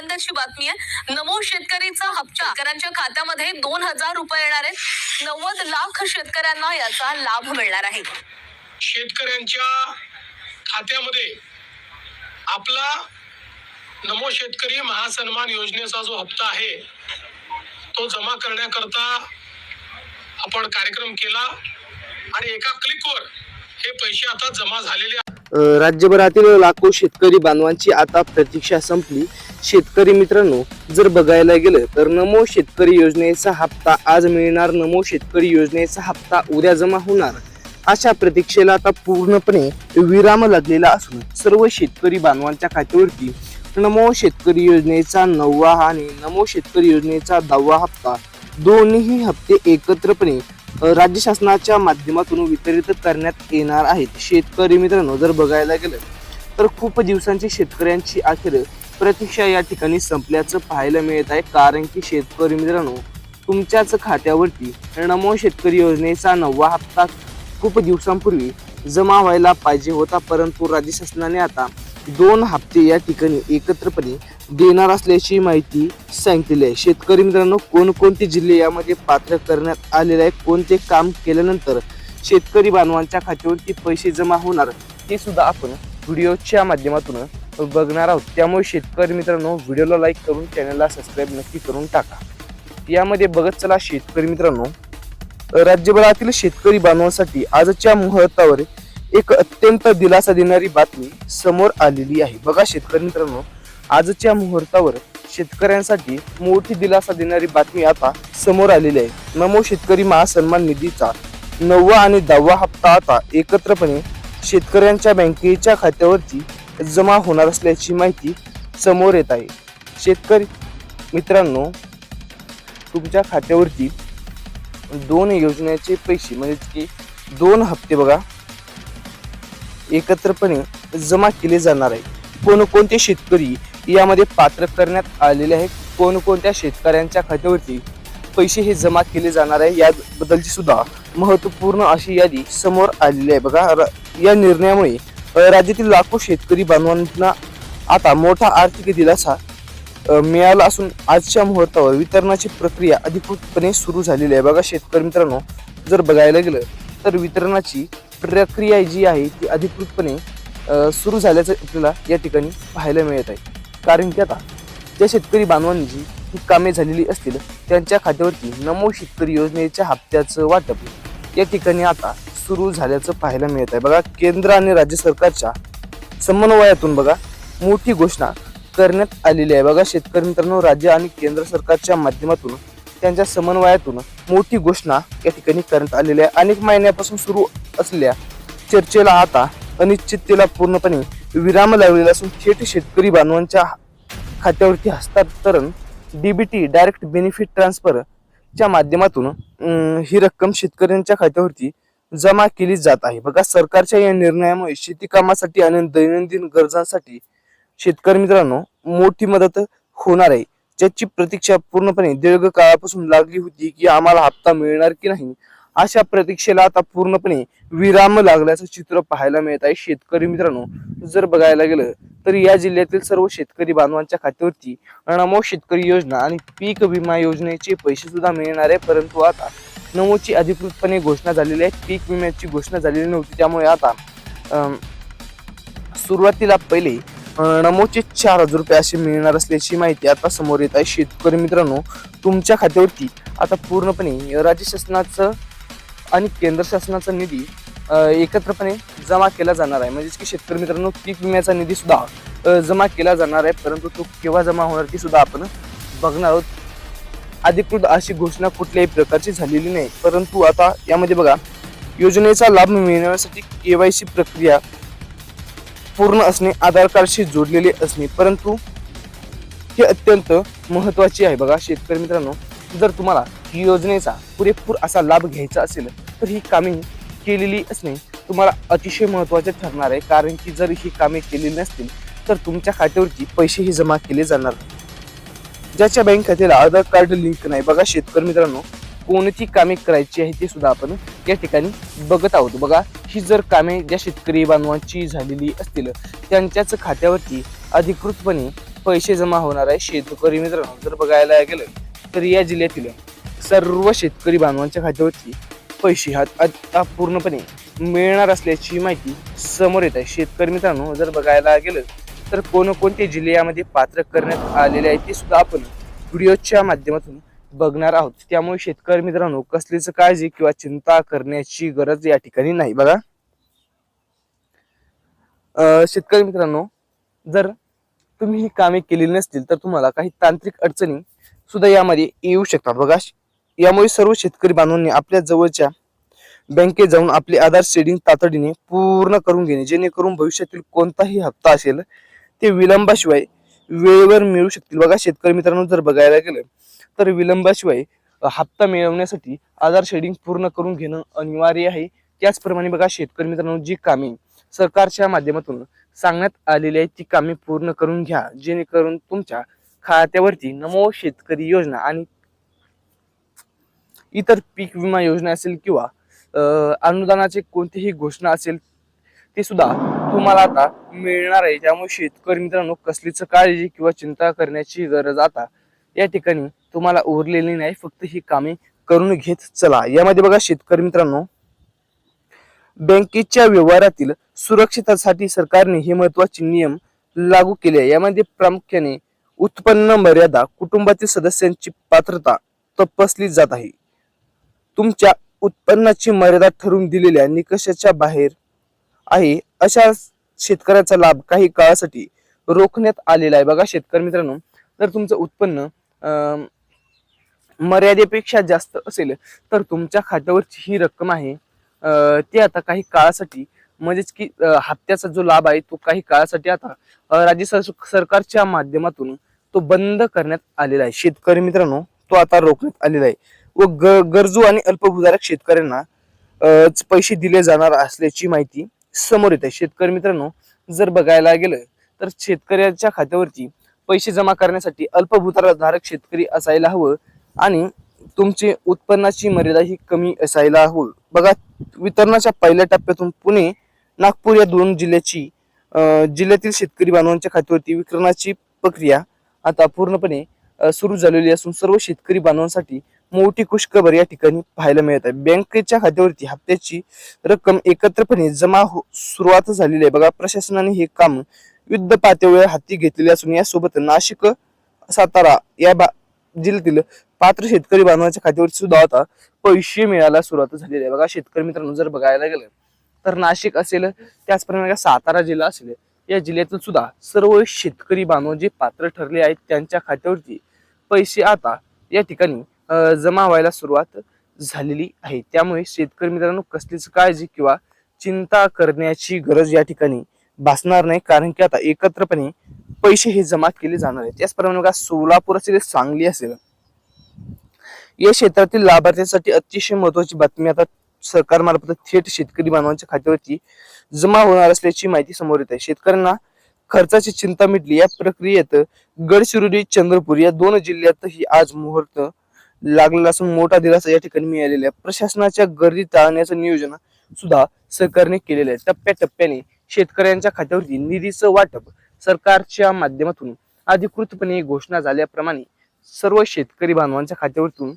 आनंदाची बातमी आहे. नमो शेतकरीचा हप्ता शेतकऱ्यांच्या खात्यामध्ये 2,000 रुपये येणार आहेत. 90 लाख शेतकऱ्यांना याचा लाभ मिळणार आहे. शेतकऱ्यांच्या खात्यामध्ये आपला नमो शेतकरी महासन्मान योजनेचा जो हप्ता आहे तो जमा करण्याकरता आपण कार्यक्रम केला आणि एका क्लिकवर हे पैसे आता जमा झालेले आहेत. राज्यभरातील लाखो शेतकरी बांधवांची आता प्रतीक्षा संपली. शेतकरी मित्रांनो, जर बघायला गेलं तर नमो शेतकरी योजनेचा हप्ता आज मिळणार, नमो शेतकरी योजनेचा हप्ता उद्या जमा होणार, अशा प्रतीक्षेला आता पूर्णपणे विराम लागलेला असून सर्व शेतकरी बांधवांच्या खात्यावरती नमो शेतकरी योजनेचा 9वा आणि नमो शेतकरी योजनेचा 10वा हप्ता दोन्ही हप्ते एकत्रपणे राज्य शासनाच्या माध्यमातून वितरित करण्यात येणार आहेत. शेतकरी मित्रांनो, जर बघायला गेलं तर खूप दिवसांची शेतकऱ्यांची अखेर प्रतीक्षा या ठिकाणी संपल्याचं पाहायला मिळत आहे. कारण की शेतकरी मित्रांनो, तुमच्याच खात्यावरती नमो शेतकरी योजनेचा 9वा हप्ता खूप दिवसांपूर्वी जमा व्हायला पाहिजे होता, परंतु राज्य शासनाने आता 2 हप्ते या ठिकाणी एकत्रपणे देणार असल्याची माहिती सांगितली आहे. शेतकरी मित्रांनो, कोणकोणते जिल्हे यामध्ये पात्र करण्यात आलेले आहे, कोणते काम केल्यानंतर शेतकरी बांधवांच्या खात्यावरती पैसे जमा होणार हे सुद्धा आपण व्हिडिओच्या माध्यमातून बघणार आहोत. त्यामुळे शेतकरी मित्रांनो, व्हिडिओला लाईक करून चॅनलला सबस्क्राईब नक्की करून टाका. यामध्ये बघत चला शेतकरी मित्रांनो, राज्यभरातील शेतकरी बांधवांसाठी आजच्या मुहूर्तावर एक अत्यंत दिलासा देणारी बातमी समोर आलेली आहे. बघा शेतकरी मित्रांनो, आजच्या मुहूर्तावर शेतकऱ्यांसाठी मोठी दिलासा देणारी बातमी आता समोर आलेली आहे. नमो शेतकरी महासन्मान निधीचा 9वा आणि 10वा हप्ता आता एकत्रपणे शेतकऱ्यांच्या बँकेच्या खात्यावरती जमा होणार असल्याची माहिती समोर येत आहे. शेतकरी मित्रांनो, तुमच्या खात्यावरती 2 योजनेचे पैसे म्हणजे की 2 हप्ते बघा एकत्रपणे जमा केले जाणार आहे. कोणकोणते शेतकरी यामध्ये पात्र करण्यात आलेले आहेत, कोणकोणत्या शेतकऱ्यांच्या खात्यावरती पैसे हे जमा केले जाणार आहे याबद्दलची सुद्धा महत्त्वपूर्ण अशी यादी समोर आलेली आहे. बघा, या निर्णयामुळे राज्यातील लाखो शेतकरी बांधवांना आता मोठा आर्थिक दिलासा मिळाला असून आजच्या मुहूर्तावर वितरणाची प्रक्रिया अधिकृतपणे सुरू झालेली आहे. बघा शेतकरी मित्रांनो, जर बघायला गेलं तर वितरणाची प्रक्रिया जी आहे ती अधिकृतपणे सुरू झाल्याचं आपल्याला या ठिकाणी पाहायला मिळत आहे. कारण की आता ज्या शेतकरी बांधवांनी जी ही कामे झालेली असतील त्यांच्या खात्यावरती नमो शेतकरी योजनेच्या हप्त्याचं वाटप या ठिकाणी आता सुरू झाल्याचं पाहायला मिळत आहे. बघा, केंद्र आणि राज्य सरकारच्या समन्वयातून बघा मोठी घोषणा करण्यात आलेली आहे. बघा शेतकरी मित्रांनो, राज्य आणि केंद्र सरकारच्या माध्यमातून त्यांच्या समन्वयातून मोठी घोषणा या ठिकाणी करण्यात आलेली आहे. अनेक महिन्यापासून सुरू असलेल्या चर्चेला आता अनिश्चिततेला पूर्णपणे विराम लागलेला असून थेट शेतकरी बांधवांच्या खात्यावरती हस्तांतरण डीबीटी डायरेक्ट बेनिफिट ट्रान्सफर च्या माध्यमातून ही रक्कम शेतकऱ्यांच्या खात्यावरती जमा केली जात आहे. बघा, सरकारच्या या निर्णयामुळे शेती कामासाठी आणि दैनंदिन गरजांसाठी शेतकरी मित्रांनो मोठी मदत होणार आहे, ज्याची प्रतीक्षा पूर्णपणे दीर्घ काळापासून लागली होती की आम्हाला हप्ता मिळणार की नाही. अशा प्रतीक्षेला आता पूर्णपणे विराम लागल्याचं चित्र पाहायला मिळत आहे. शेतकरी मित्रांनो, जर बघायला गेलं तर या जिल्ह्यातील सर्व शेतकरी बांधवांच्या खात्यावरती नमो शेतकरी योजना आणि पीक विमा योजनेचे पैसे सुद्धा मिळणार आहे, परंतु आता नमोची अधिकृतपणे घोषणा झालेली आहे. पीक विम्याची घोषणा झालेली नव्हती, त्यामुळे आता सुरुवातीला पहिले नमोचे 4,000 रुपये असे मिळणार असल्याची माहिती आता समोर येत आहे. शेतकरी मित्रांनो, तुमच्या खात्यावरती आता पूर्णपणे राज्य शासनाचं आणि केंद्र शासनाचा निधी एकत्रपणे जमा केला जाणार आहे. म्हणजेच की शेतकरी मित्रांनो, पीक विम्याचा निधी सुद्धा जमा केला जाणार आहे, परंतु तो केव्हा जमा होणार ती सुद्धा आपण बघणार आहोत. अधिकृत अशी घोषणा कुठल्याही प्रकारची झालेली नाही, परंतु आता यामध्ये बघा, योजनेचा लाभ मिळवण्यासाठी KYC प्रक्रिया पूर्ण असणे, आधार कार्डशी जोडलेले असणे, परंतु हे अत्यंत महत्त्वाचे आहे. बघा शेतकरी मित्रांनो, जर तुम्हाला ही योजनेचा पुरेपूर असा लाभ घ्यायचा असेल तर ही कामे केलेली असणे तुम्हाला अतिशय महत्त्वाचे ठरणार आहे. कारण की जर ही कामे केलेली नसतील तर तुमच्या खात्यावरती पैसेही जमा केले जाणार, ज्याच्या बँक खात्याला आधार कार्ड लिंक नाही. बघा शेतकरी मित्रांनो, कोणती कामे करायची आहे ते सुद्धा आपण या ठिकाणी बघत आहोत. बघा, ही जर कामे ज्या शेतकरी बांधवांची झालेली असतील त्यांच्याच खात्यावरती अधिकृतपणे पैसे जमा होणार आहे. शेतकरी मित्रांनो जर बघायला गेलं तर या जिल्ह्यातील सर्व शेतकरी बांधवांच्या खात्यावरती पैसे आता पूर्णपणे मिळणार असल्याची माहिती समोर येत आहे. शेतकरी मित्रांनो जर बघायला गेलं तर कोणकोणते जिल्हे यामध्ये पात्र करण्यात आलेले आहेत ते सुद्धा आपण व्हिडिओच्या माध्यमातून बघणार आहोत. त्यामुळे शेतकरी मित्रांनो कसलीच काळजी किंवा चिंता करण्याची गरज या ठिकाणी नाही. बघा शेतकरी मित्रांनो जर तुम्ही ही कामे केलेली नसतील तर तुम्हाला काही तांत्रिक अडचणी सुद्धा यामध्ये येऊ शकतात. बघा यामुळे सर्व शेतकरी बांधवांनी आपल्या जवळच्या बँकेत जाऊन आपले आधार शेडिंग तातडीने पूर्ण करून घेणे, जेणेकरून भविष्यातील कोणताही हप्ता असेल ते विलंबाशिवाय वेळेवर मिळू शकतील. बघा शेतकरी मित्रांनो जर बघायला गेलं तर विलंबाशिवाय हप्ता मिळवण्यासाठी आधार शेडिंग पूर्ण करून घेणं अनिवार्य आहे. त्याचप्रमाणे बघा शेतकरी मित्रांनो जी कामे सरकारच्या माध्यमातून सांगण्यात आलेली आहे ती कामे पूर्ण करून घ्या, जेणेकरून तुमच्या खात्यावरती नमो शेतकरी योजना आणि इतर पीक विमा योजना असेल किंवा अनुदानाचे कोणतीही घोषणा असेल ते सुद्धा तुम्हाला आता मिळणार आहे. त्यामुळे शेतकरी मित्रांनो कसलीच काळजी किंवा चिंता करण्याची गरज आता या ठिकाणी तुम्हाला उरलेली नाही. फक्त ही कामे करून घेत चला. यामध्ये बघा शेतकरी मित्रांनो बँकेच्या व्यवहारातील सुरक्षिततेसाठी सरकारने हे महत्त्वाचे नियम लागू केले आहे. यामध्ये प्रामुख्याने उत्पन्न मर्यादा, कुटुंबातील सदस्यांची पात्रता तपासली जात आहे. तुमच्या उत्पन्नाची मर्यादा ठरवून दिलेल्या निकषाच्या बाहेर आहे अशा शेतकऱ्याचा लाभ काही काळासाठी रोखण्यात आलेला आहे. बघा शेतकरी मित्रांनो जर तुमचं उत्पन्न मर्यादेपेक्षा जास्त असेल तर तुमच्या खात्यावरची ही रक्कम आहे ती आता काही काळासाठी म्हणजेच की हप्त्याचा जो लाभ आहे तो काही काळासाठी आता राज्य सरकारच्या माध्यमातून तो बंद करण्यात आलेला आहे. शेतकरी मित्रांनो तो आता रोखण्यात आलेला आहे व गरजू आणि अल्पभूधारक शेतकऱ्यांना पैसे दिले जाणार असल्याची माहिती समोर येत आहे. शेतकरी मित्रांनो जर बघायला गेलं तर शेतकऱ्याच्या खात्यावरती पैसे जमा करण्यासाठी अल्पभूधारक शेतकरी असायला हवं आणि तुमची उत्पन्नाची मर्यादा ही कमी असायला हवी. बघा वितरणाच्या पहिल्या टप्प्यातून पुणे नागपूर या दोन जिल्ह्यातील शेतकरी बांधवांच्या खात्यावरती वितरणाची प्रक्रिया आता पूर्णपणे सुरू झालेली असून सर्व शेतकरी बांधवांसाठी मोठी खुशखबर या ठिकाणी पाहायला मिळत आहे. बँकेच्या खात्यावरती हप्त्याची रक्कम एकत्रपणे सुरुवात झालेली आहे. बघा प्रशासनाने हे काम युद्ध पातळीवर हाती घेतलेले असून यासोबत नाशिक, सातारा या जिल्ह्यातील पात्र शेतकरी बांधवांच्या खात्यावरती सुद्धा आता पैसे मिळायला सुरुवात झालेली आहे. बघा शेतकरी मित्रांनो जर बघायला गेलं तर नाशिक असेल त्याचप्रमाणे सातारा जिल्हा असेल या जिल्ह्यातील सुद्धा सर्व शेतकरी बांधव जे पात्र ठरले आहेत त्यांच्या खात्यावरती पैसे आता या ठिकाणी जमा व्हायला सुरुवात झालेली आहे. त्यामुळे शेतकरी मित्रांनो कसलीच काळजी किंवा चिंता करण्याची गरज या ठिकाणी भासणार नाही, कारण की आता एकत्रपणे पैसे हे जमा केले जाणार आहेत. त्याचप्रमाणे बघा सोलापूर असेल, सांगली असेल या क्षेत्रातील लाभार्थ्यांसाठी अतिशय महत्वाची बातमी आता सरकारमार्फत थेट शेतकरी बांधवांच्या खात्यावरती जमा होणार असल्याची माहिती समोर येत आहे. शेतकऱ्यांना खर्चाची चिंता मिटली. या प्रक्रियेत गडचिरोली, चंद्रपूर या दोन जिल्ह्यातही आज मुहूर्त लागलेला असून मोठा दिलासा या ठिकाणी मिळालेला आहे. प्रशासनाच्या गर्दी टाळण्याचं नियोजन सुद्धा सरकारने केलेलं आहे. टप्प्याटप्प्याने शेतकऱ्यांच्या खात्यावरती निधीचं वाटप सरकारच्या माध्यमातून अधिकृतपणे घोषणा झाल्याप्रमाणे सर्व शेतकरी बांधवांच्या खात्यावरतून